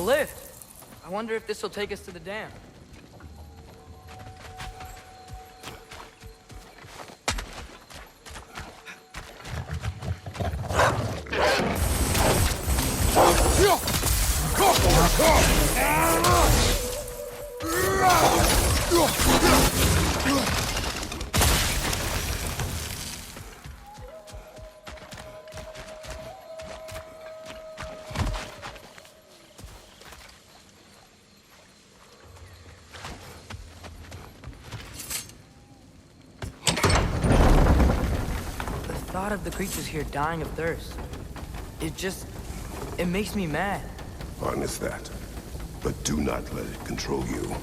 lift. I wonder if this will take us to the dam. The thought of the creatures here dying of thirst, it makes me mad. Harness that, but do not let it control you.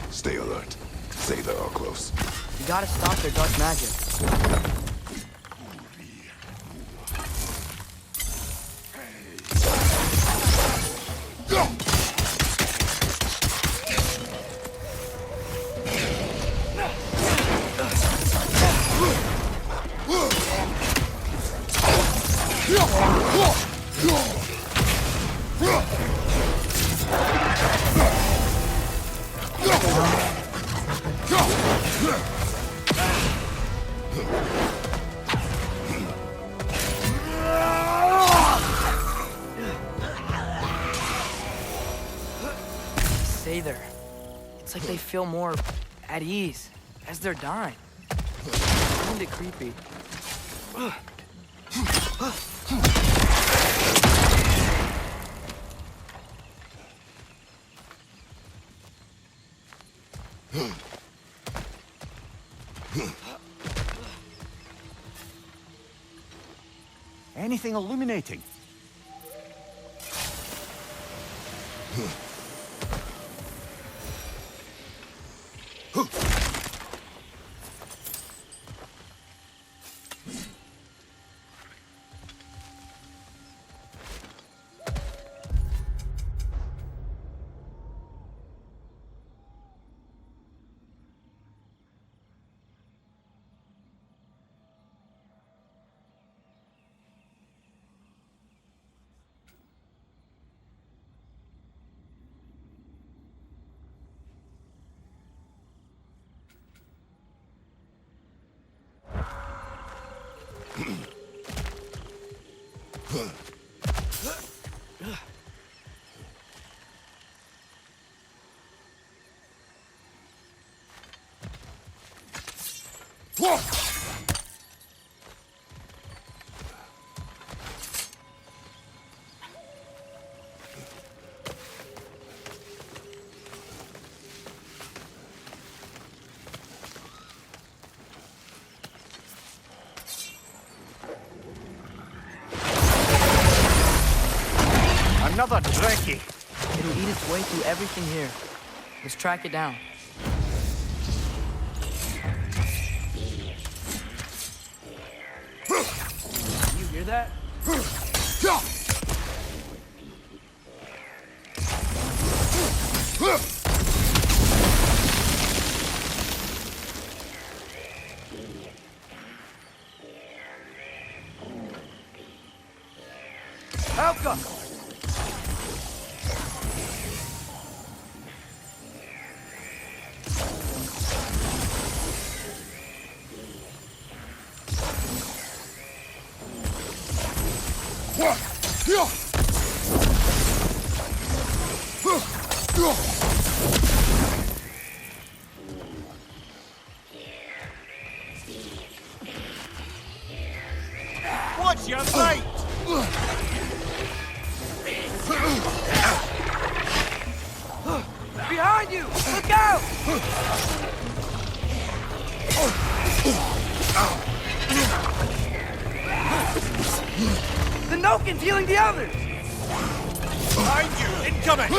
Stay alert. Say they are close. You gotta stop their dark magic. It's like they feel more at ease as they're dying. Kinda creepy. Anything illuminating? Another Dreki! It'll eat its way through everything here. Let's track it down. You hear that? Helka! Watch your fate! Behind you! Look out! The Nokin's healing the others! Behind you! Incoming!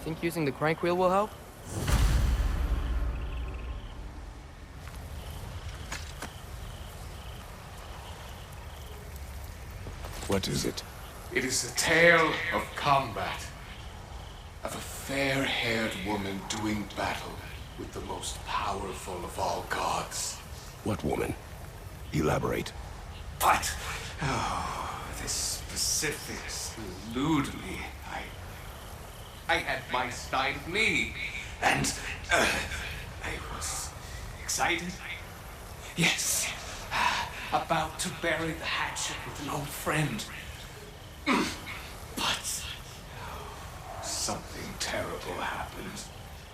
Think using the crank wheel will help? What is it? It is the tale of combat. Of a fair-haired woman doing battle with the most powerful of all gods. What woman? Elaborate. But, oh, the specifics elude me. I had my snide knee, and I was excited. Yes, about to bury the hatchet with an old friend. But something terrible happened.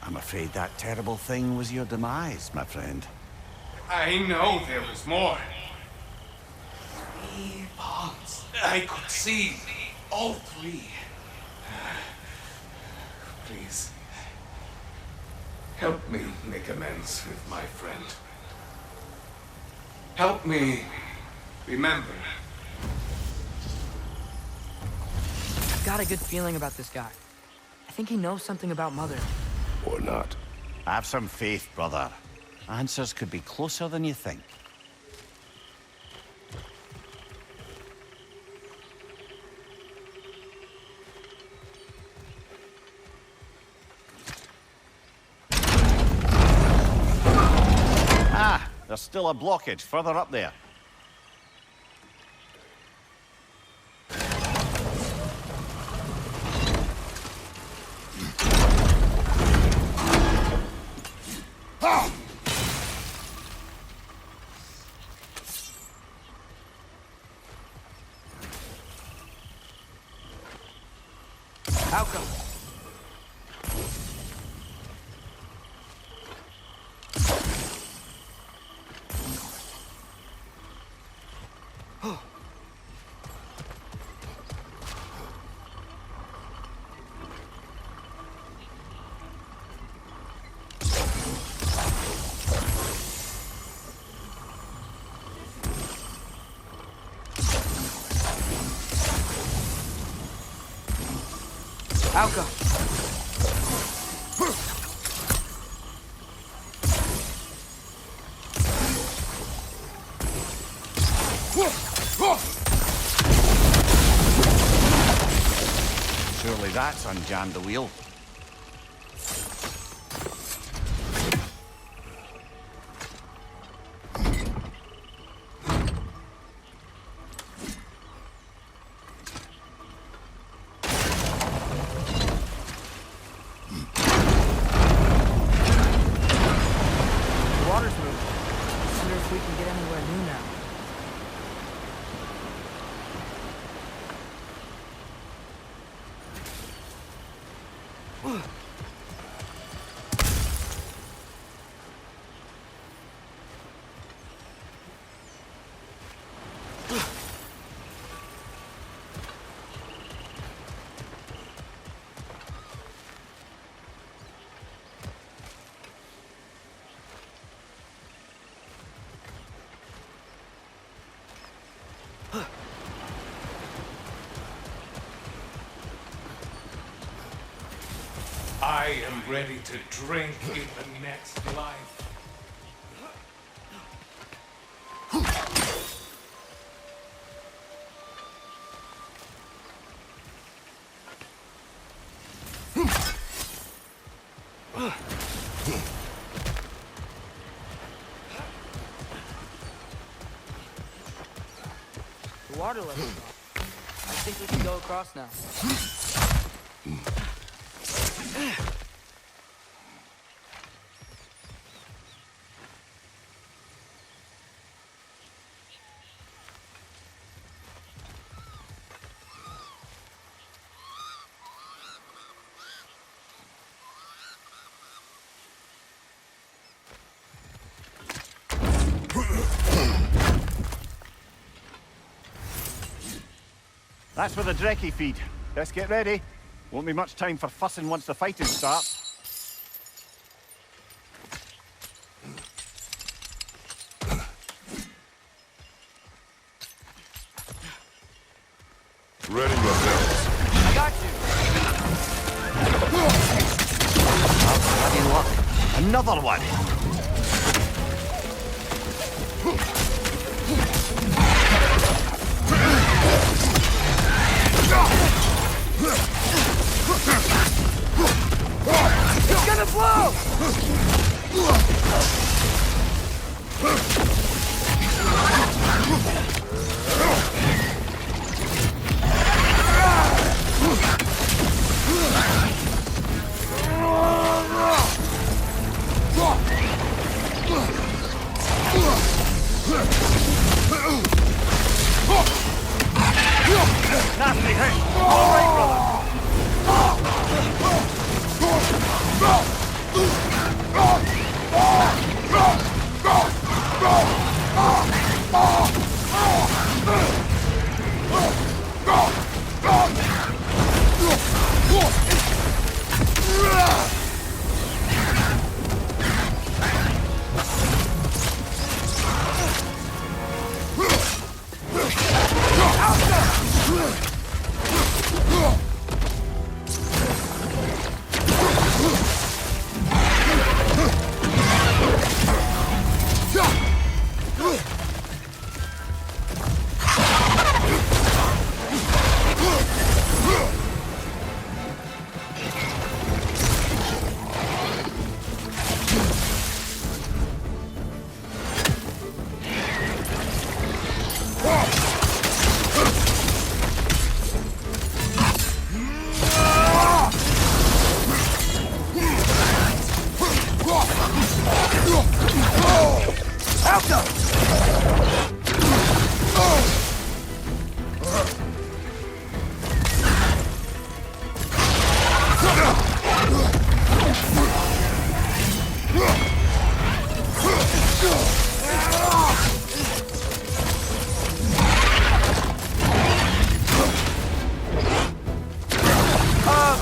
I'm afraid that terrible thing was your demise, my friend. I know there was more. 3 ponds. I could see all 3. Please, help me make amends with my friend. Help me remember. I've got a good feeling about this guy. I think he knows something about Mother. Or not. Have some faith, brother. Answers could be closer than you think. Ah, there's still a blockage further up there. Outcome. Outcome. Surely that's unjammed the wheel. The water's moving. I wonder if we can get anywhere new now. I am ready to drink in the next life. The water level's off. I think we can go across now. That's where the Drekkie feed. Let's get ready. Won't be much time for fussing once the fighting starts. Ready yourselves. I got you. Bloody luck. Another one. the flow! Nasty hit! All right, brother!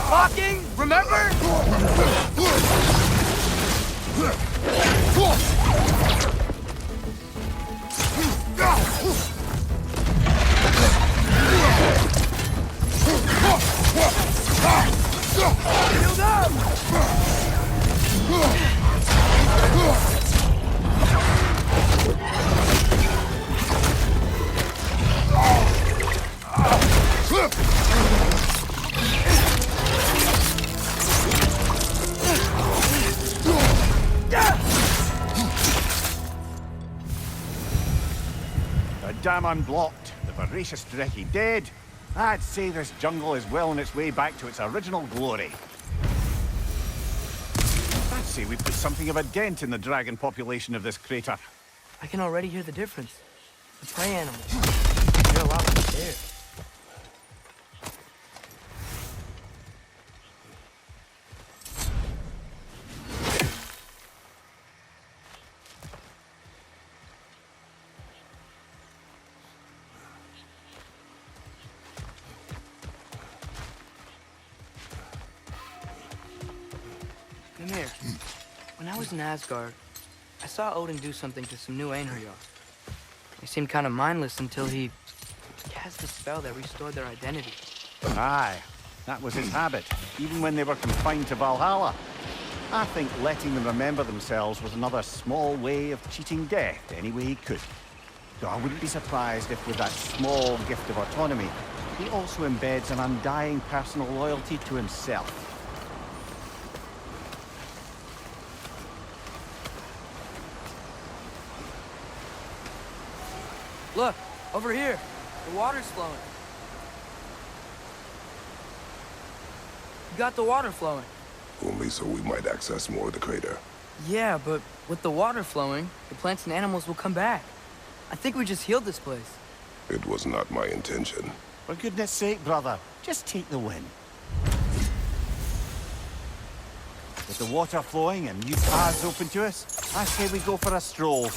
Blocking, remember? Shield up! The dam unblocked, the voracious Drekkie dead. I'd say this jungle is well on its way back to its original glory. I'd say we put something of a dent in the dragon population of this crater. I can already hear the difference. The prey animals. They're a lot like there. Come here. When I was in Asgard, I saw Odin do something to some new Einherjar. They seemed kind of mindless until he cast a spell that restored their identity. Aye, that was his habit, even when they were confined to Valhalla. I think letting them remember themselves was another small way of cheating death any way he could. Though I wouldn't be surprised if with that small gift of autonomy, he also embeds an undying personal loyalty to himself. Look, over here. The water's flowing. You got the water flowing. Only so we might access more of the crater. Yeah, but with the water flowing, the plants and animals will come back. I think we just healed this place. It was not my intention. For goodness sake, brother, just take the win. With the water flowing and new paths open to us, I say we go for a stroll.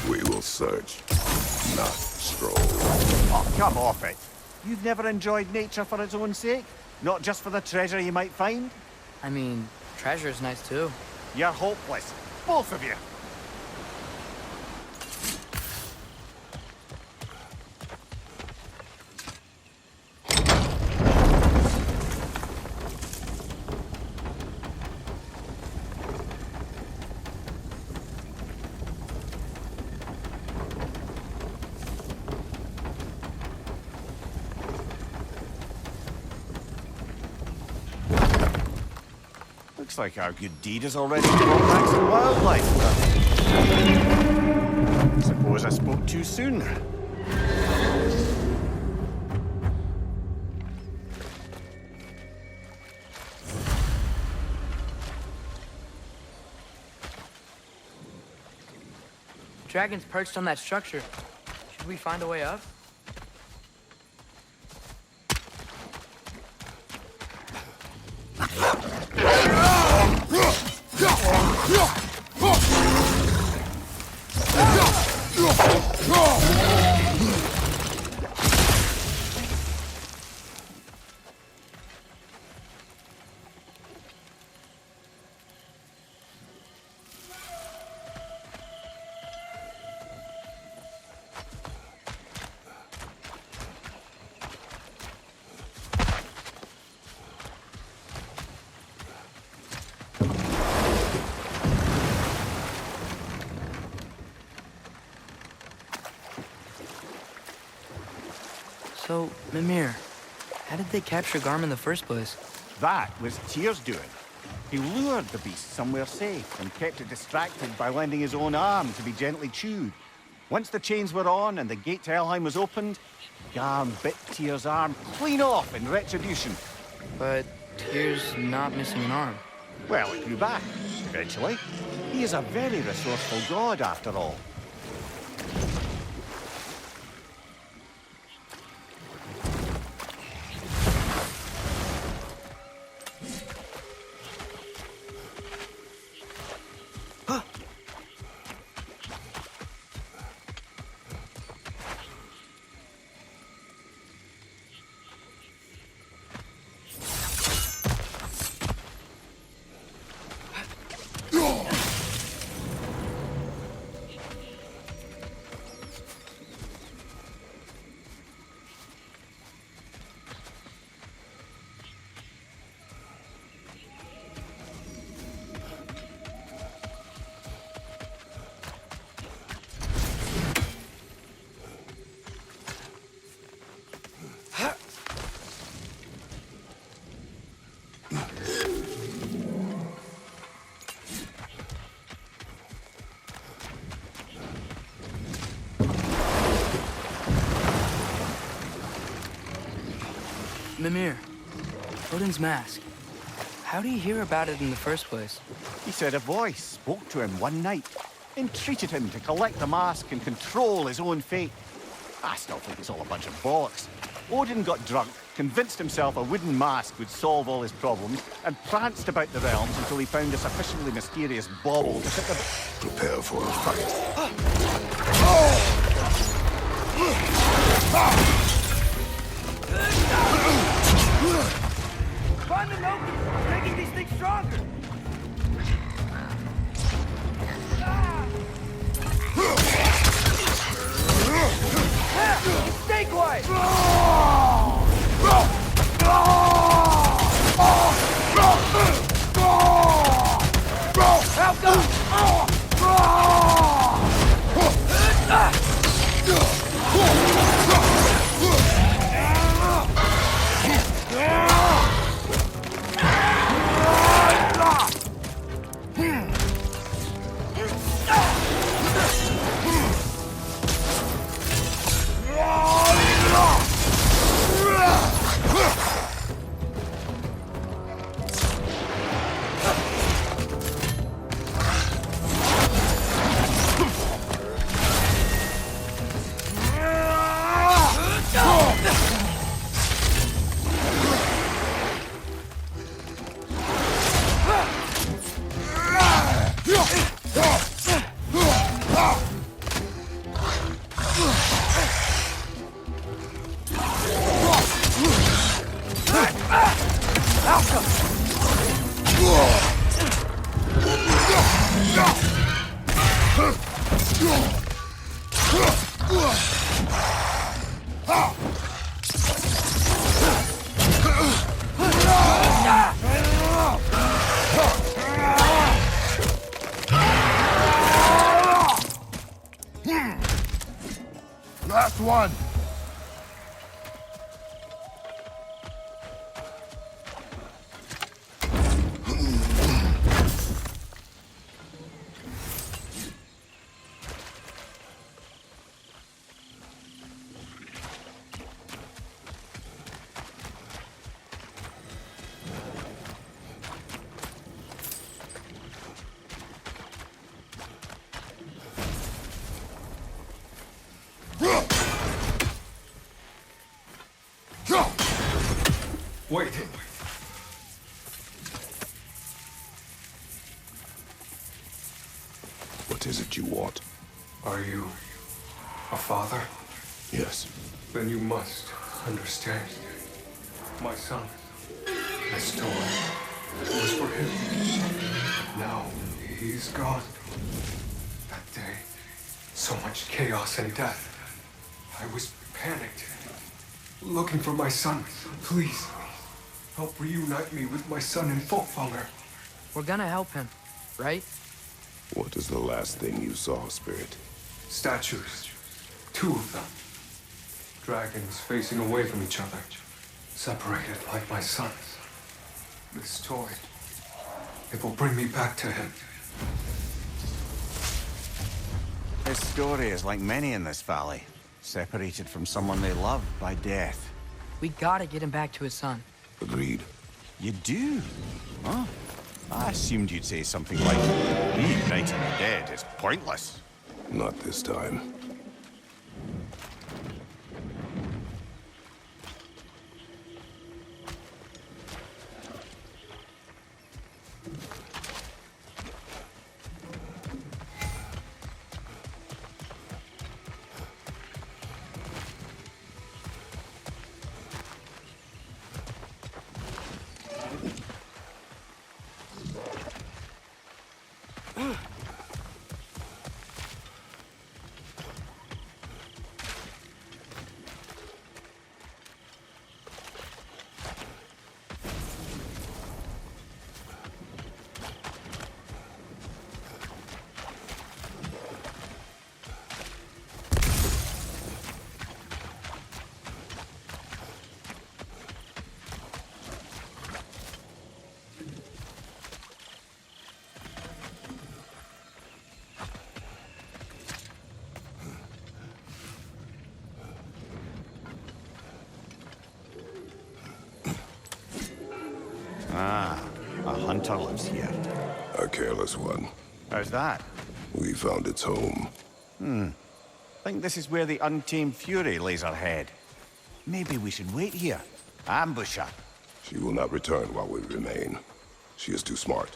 We will search, not stroll. Oh, come off it. You've never enjoyed nature for its own sake? Not just for the treasure you might find? I mean, treasure's nice too. You're hopeless. Both of you. Looks like our good deed has already brought back some wildlife. Suppose I spoke too soon. Dragon's perched on that structure. Should we find a way up? So, Mimir, how did they capture Garm in the first place? That was Tyr's doing. He lured the beast somewhere safe and kept it distracted by lending his own arm to be gently chewed. Once the chains were on and the gate to Helheim was opened, Garm bit Tyr's arm clean off in retribution. But Tyr's not missing an arm. Well, it grew back, eventually. He is a very resourceful god, after all. Mimir, Odin's mask. How did he hear about it in the first place? He said a voice spoke to him one night, entreated him to collect the mask and control his own fate. I still think it's all a bunch of bollocks. Odin got drunk, convinced himself a wooden mask would solve all his problems, and pranced about the realms until he found a sufficiently mysterious bauble to fit the... Prepare for a fight. Find the Loki! Making these things stronger! Stay quiet! Help them! Last one. did you want? Are you a father? Yes. Then you must understand. My son, this toy was for him. But now he's gone. That day, so much chaos and death. I was panicked, looking for my son. Please, help reunite me with my son in Folkvanger. We're gonna help him, right? What is the last thing you saw, Spirit? Statues. 2 of them. Dragons facing away from each other. Separated like my sons. This toy. It will bring me back to him. His story is like many in this valley. Separated from someone they love by death. We gotta get him back to his son. Agreed. You do? Huh? I assumed you'd say something like, reuniting the dead is pointless. Not this time. Ah, a hunter lives here. A careless one. How's that? We found its home. Think this is where the untamed fury lays her head. Maybe we should wait here. Ambush her. She will not return while we remain. She is too smart.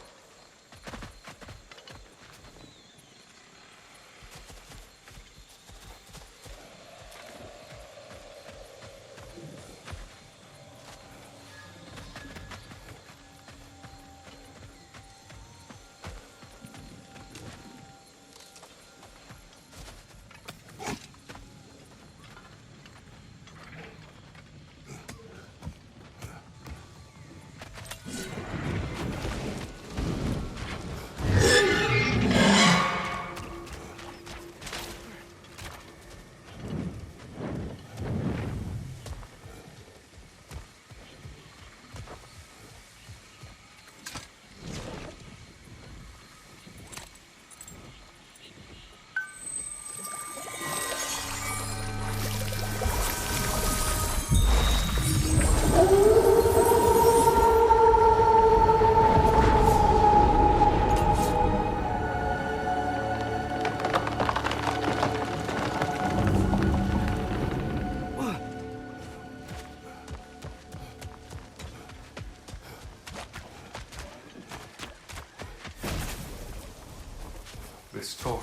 This toy,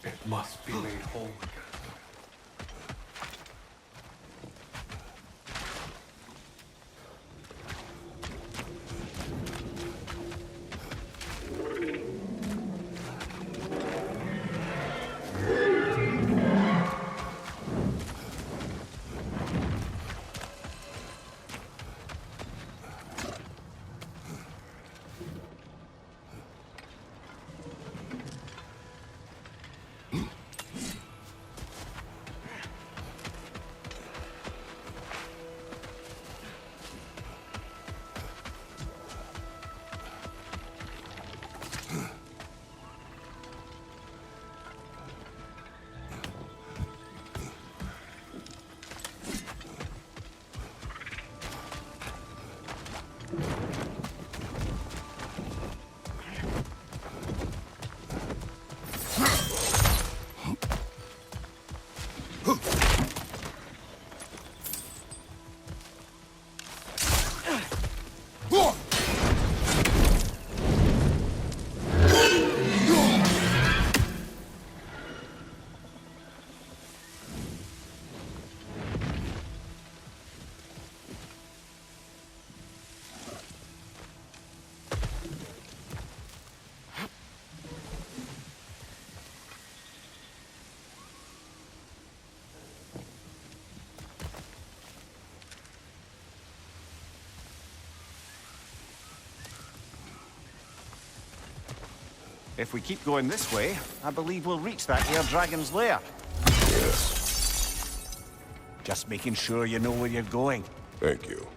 it must be made whole again. If we keep going this way, I believe we'll reach that air dragon's lair. Yes. Just making sure you know where you're going. Thank you.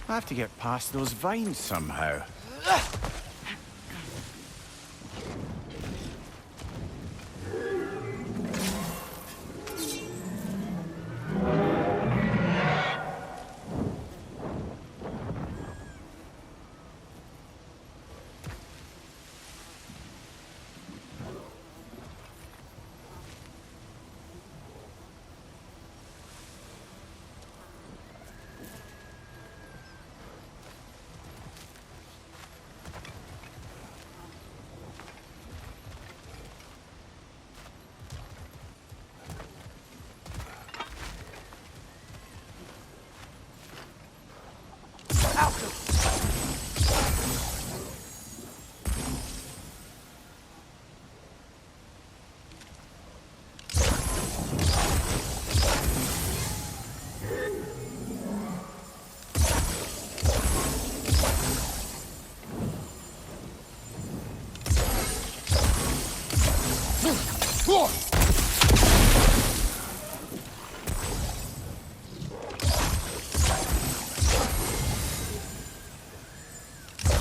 I have to get past those vines somehow. Alka!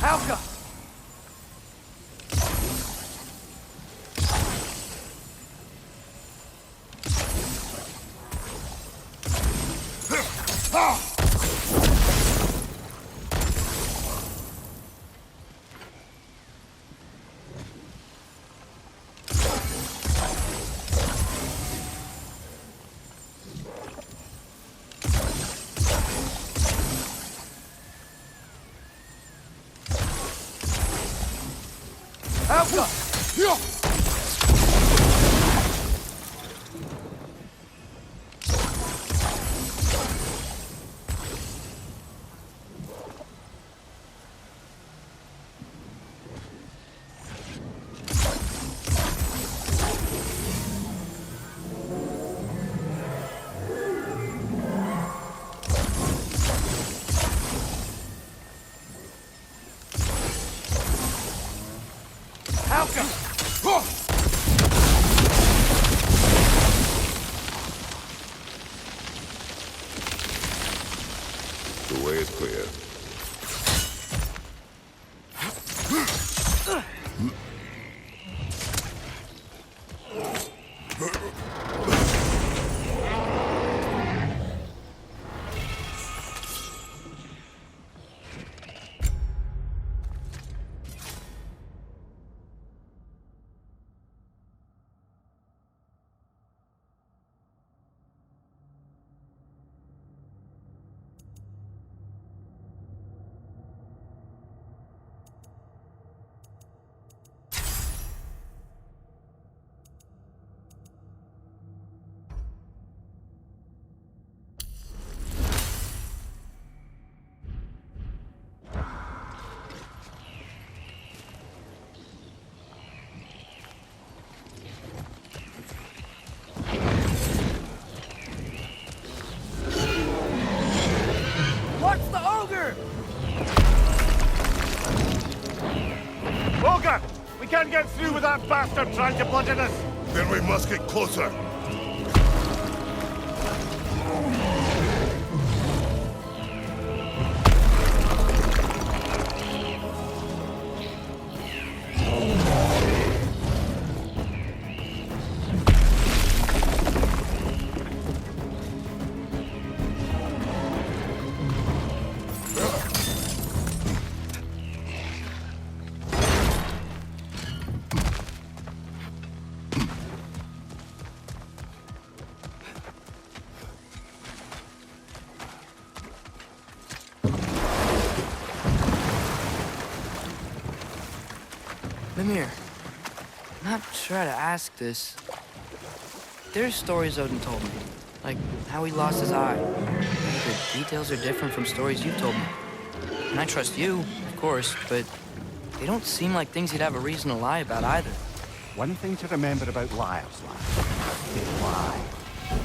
Alka! Alka! is clear. Watch the ogre! Ogre! We can't get through with that bastard trying to bludgeon us! Then we must get closer. Mimir, I'm not sure how to ask this. There's stories Odin told me, like how he lost his eye. The details are different from stories you've told me. And I trust you, of course, but they don't seem like things he'd have a reason to lie about either. One thing to remember about liars, lad. They lie.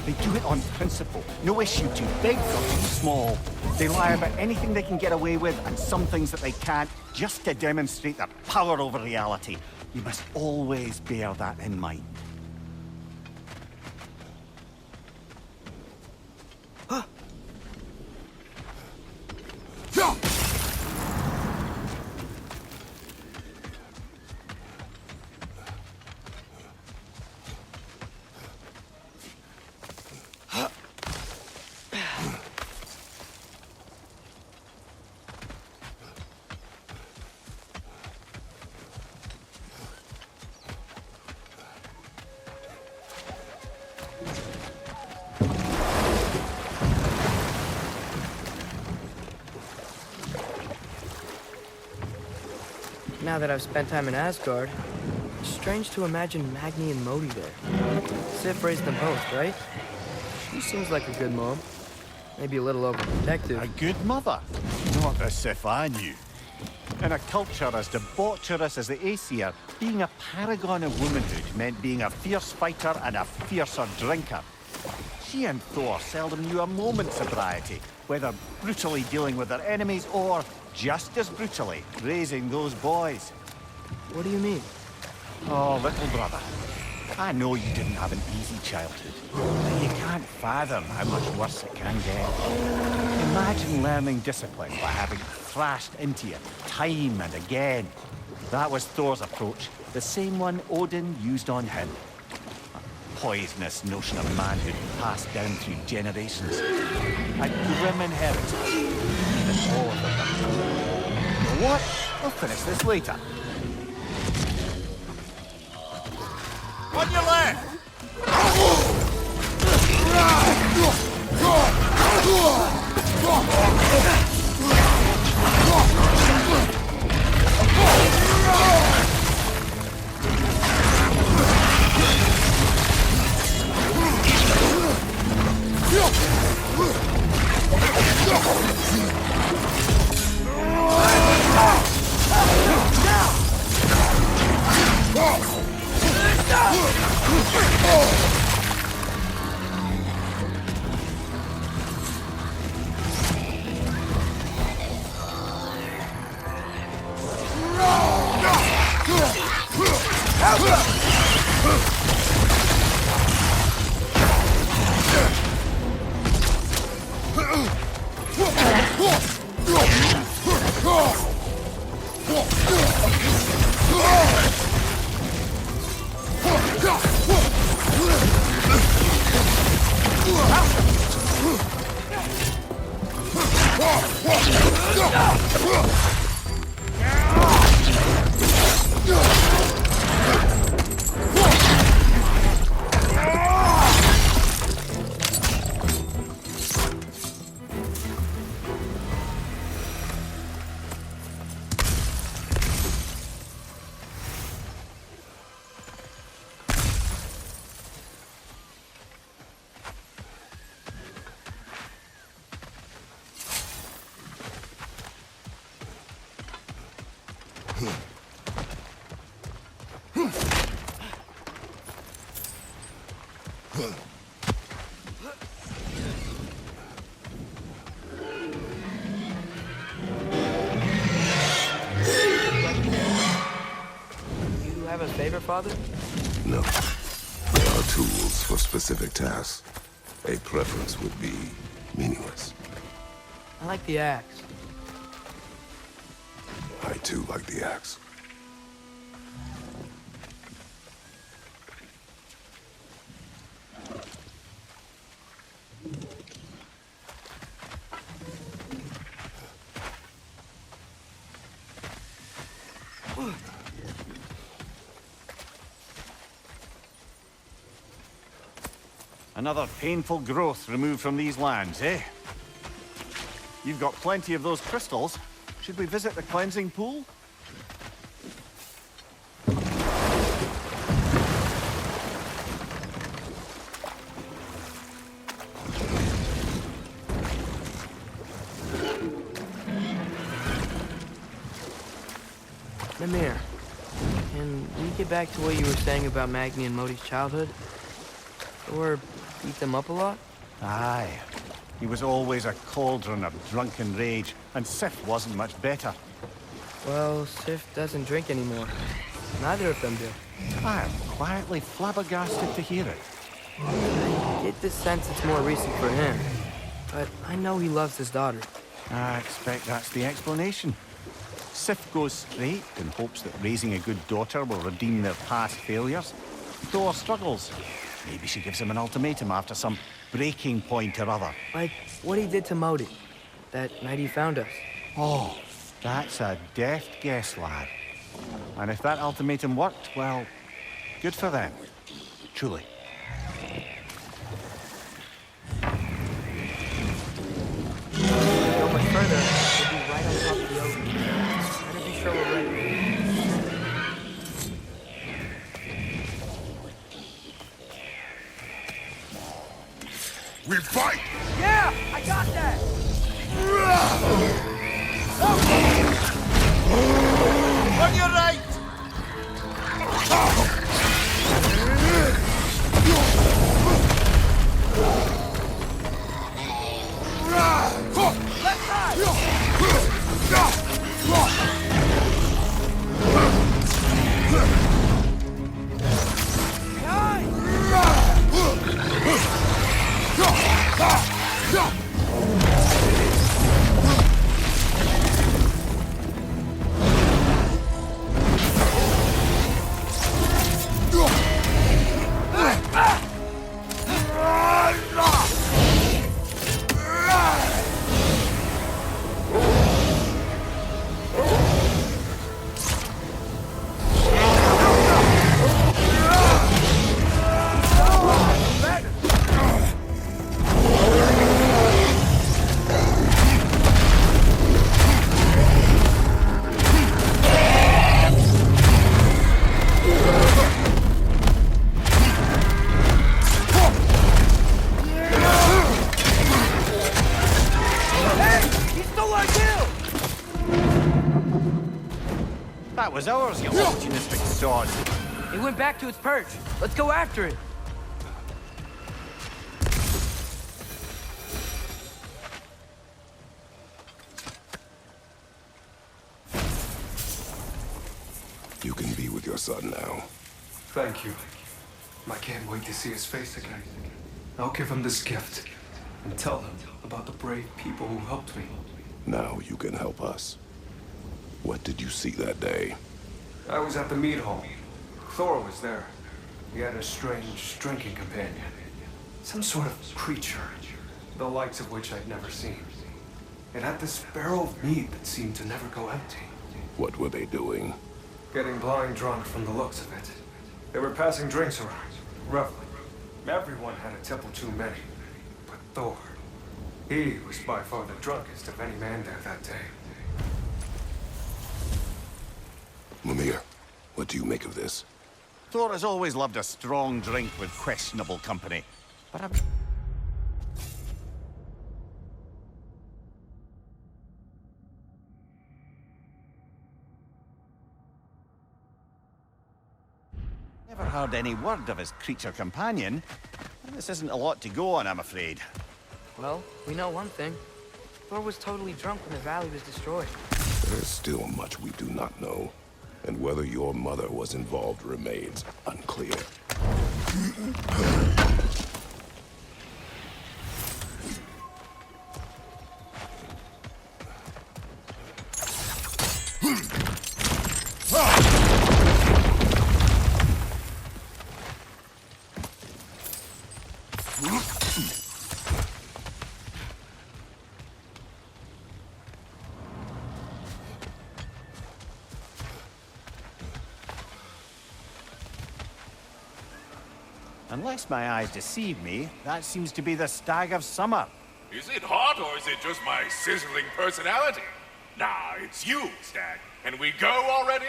They do it on principle. No issue too big or too small. They lie about anything they can get away with and some things that they can't, just to demonstrate their power over reality. You must always bear that in mind. Now that I've spent time in Asgard, it's strange to imagine Magni and Modi there. Sif raised them both, right? She seems like a good mom. Maybe a little overprotective. A good mother. Not the Sif I knew. In a culture as debaucherous as the Aesir, being a paragon of womanhood meant being a fierce fighter and a fiercer drinker. She and Thor seldom knew a moment's sobriety, whether brutally dealing with their enemies or, just as brutally, raising those boys. What do you mean? Oh, little brother. I know you didn't have an easy childhood, but you can't fathom how much worse it can get. Imagine learning discipline by having thrashed into you time and again. That was Thor's approach, the same one Odin used on him. A poisonous notion of manhood passed down through generations. A grim inheritance, even all of them. You know what? We'll finish this later. On your left! You have a favorite, Father? No. There are tools for specific tasks. A preference would be meaningless. I like the axe. I too like the axe. Another painful growth removed from these lands, eh? You've got plenty of those crystals. Should we visit the cleansing pool? Mimir, can we get back to what you were saying about Magni and Modi's childhood? Or beat them up a lot? Aye. He was always a cauldron of drunken rage, and Sif wasn't much better. Well, Sif doesn't drink anymore. Neither of them do. I am quietly flabbergasted to hear it. I get the sense it's more recent for him. But I know he loves his daughter. I expect that's the explanation. Sif goes straight and hopes that raising a good daughter will redeem their past failures. Thor struggles. Maybe she gives him an ultimatum after some breaking point or other. Like what he did to Modi, that night he found us. Oh, that's a deft guess, lad. And if that ultimatum worked, well, good for them. Truly. If we go much further, we'll be right on top of the ocean. Better be sure we're ready. We fight! Yeah! I got that! On your right! Left side! That was ours, you opportunistic sod. It went back to its perch. Let's go after it. You can be with your son now. Thank you. I can't wait to see his face again. I'll give him this gift and tell him about the brave people who helped me. Now you can help us. What did you see that day? I was at the mead hall. Thor was there. He had a strange drinking companion. Some sort of creature, the likes of which I'd never seen. It had this barrel of meat that seemed to never go empty. What were they doing? Getting blind drunk from the looks of it. They were passing drinks around, reveling. Everyone had a tipple too many. But Thor, he was by far the drunkest of any man there that day. Mimir, what do you make of this? Thor has always loved a strong drink with questionable company. But I've never heard any word of his creature companion. This isn't a lot to go on, I'm afraid. Well, we know one thing. Thor was totally drunk when the valley was destroyed. There's still much we do not know. And whether your mother was involved remains unclear. Unless my eyes deceive me, that seems to be the Stag of Summer. Is it hot, or is it just my sizzling personality? Nah, it's you, Stag. Can we go already?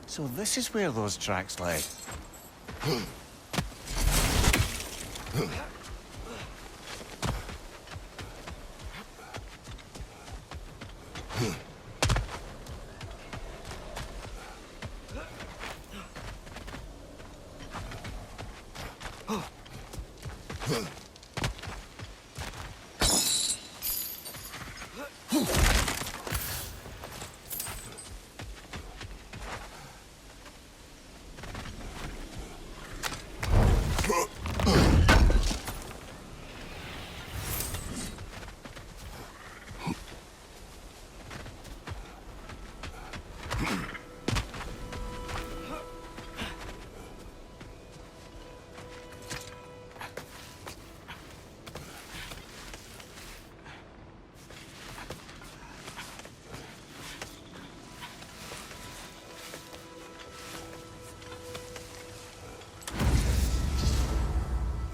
So this is where those tracks led.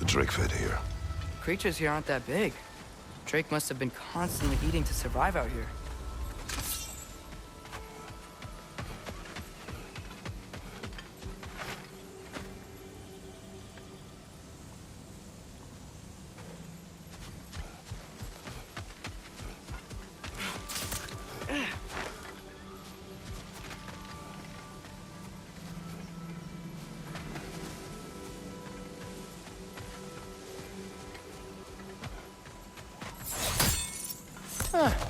Drake fed here. Creatures here aren't that big. Drake must have been constantly eating to survive out here.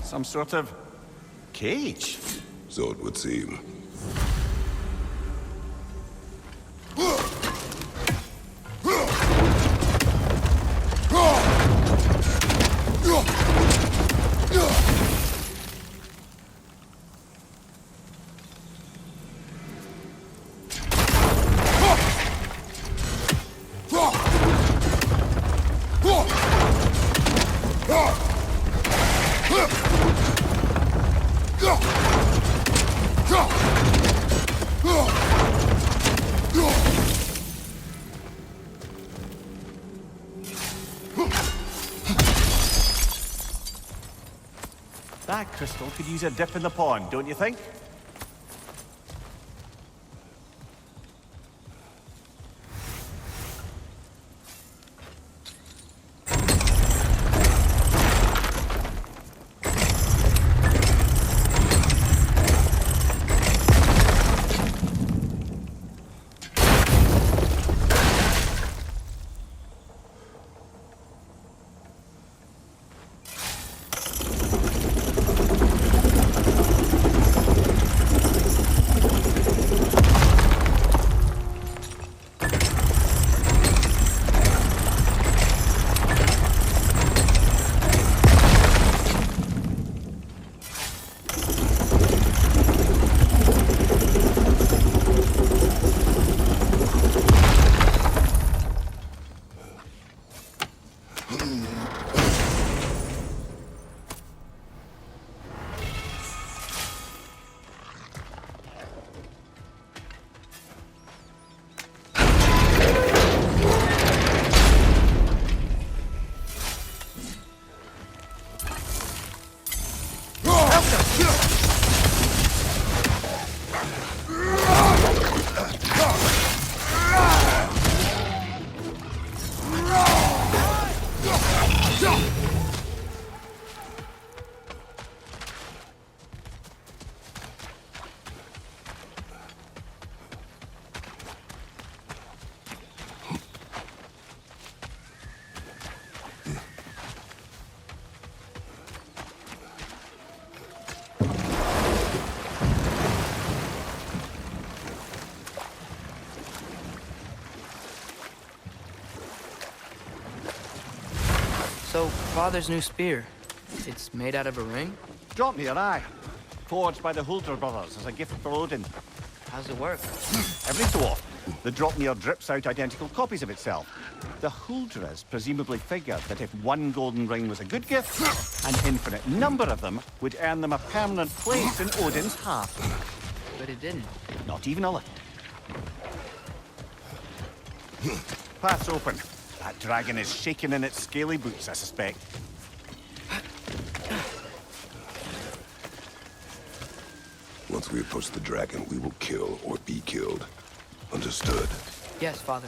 Some sort of cage. So it would seem. That crystal could use a dip in the pond, don't you think? So, Father's new spear, it's made out of a ring? Drop me your eye. Forged by the Hulder brothers as a gift for Odin. How's it work? Every so often, the Dropnir drips out identical copies of itself. The Huldras presumably figured that if one golden ring was a good gift, an infinite number of them would earn them a permanent place in Odin's heart. But it didn't. Not even a little. Path's open. That dragon is shaking in its scaly boots, I suspect. Once we approach the dragon, we will kill or be killed. Understood? Yes, Father.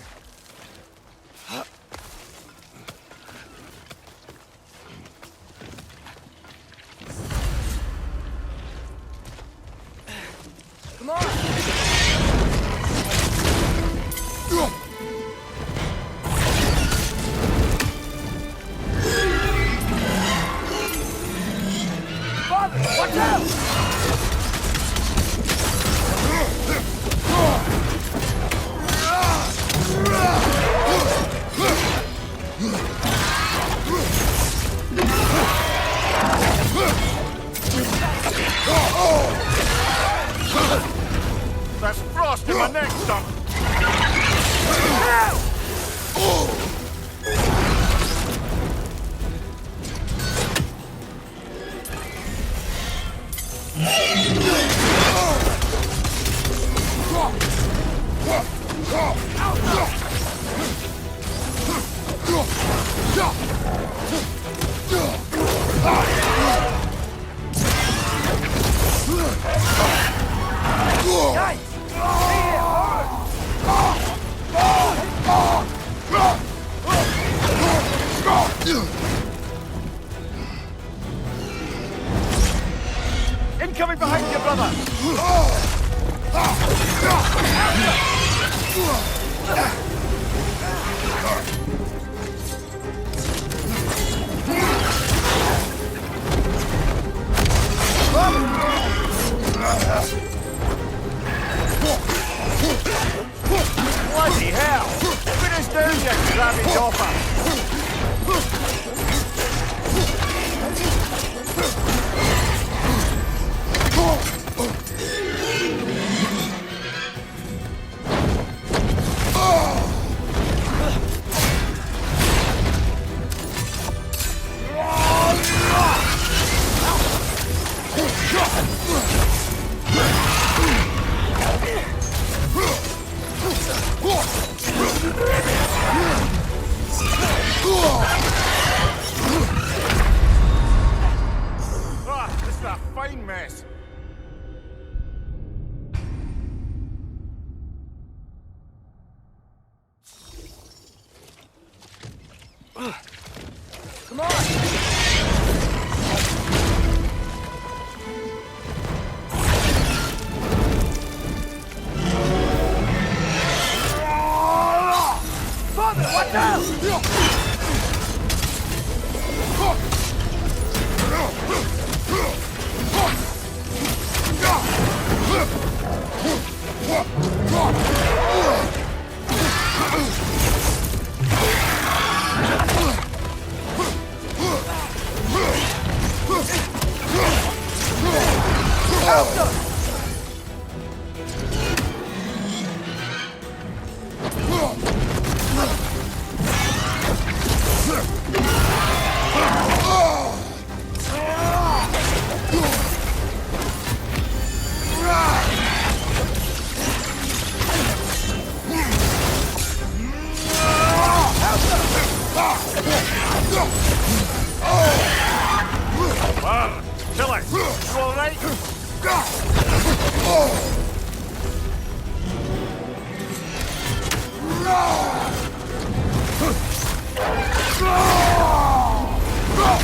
Come on! Father, watch out! There's frost in my neck, son! Incoming behind you, brother! Bloody hell! Put us down, you grabby dopper! This is a fine mess. Come on! Father, watch out! War, kill it! You alright?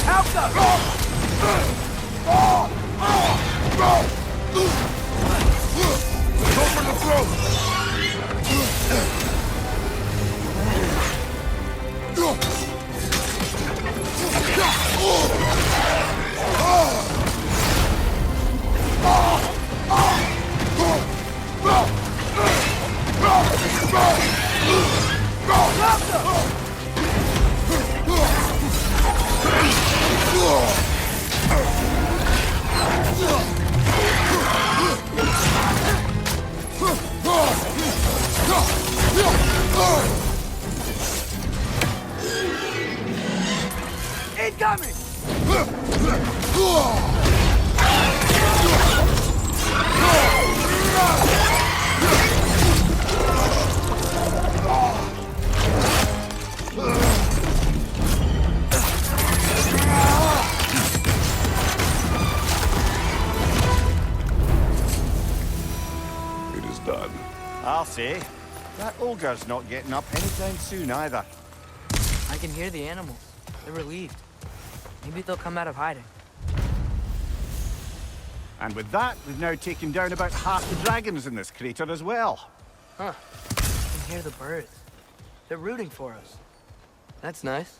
Help them! Go for the throat! Incoming! It is done. I'll say. That ogre's not getting up anytime soon either. I can hear the animals. They're relieved. Maybe they'll come out of hiding. And with that, we've now taken down about half the dragons in this crater as well. Huh. I can hear the birds. They're rooting for us. That's nice.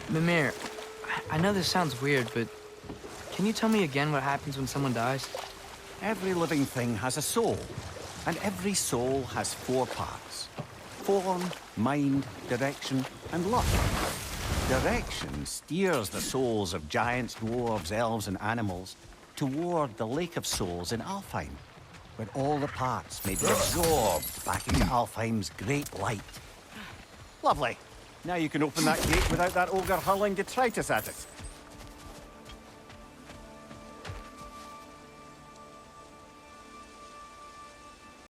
Mimir, I know this sounds weird, but can you tell me again what happens when someone dies? Every living thing has a soul, and every soul has 4 parts. Form, mind, direction, and luck. Direction steers the souls of giants, dwarves, elves, and animals toward the Lake of Souls in Alfheim, where all the parts may be absorbed back into Alfheim's great light. Lovely. Now you can open that gate without that ogre hurling detritus at it.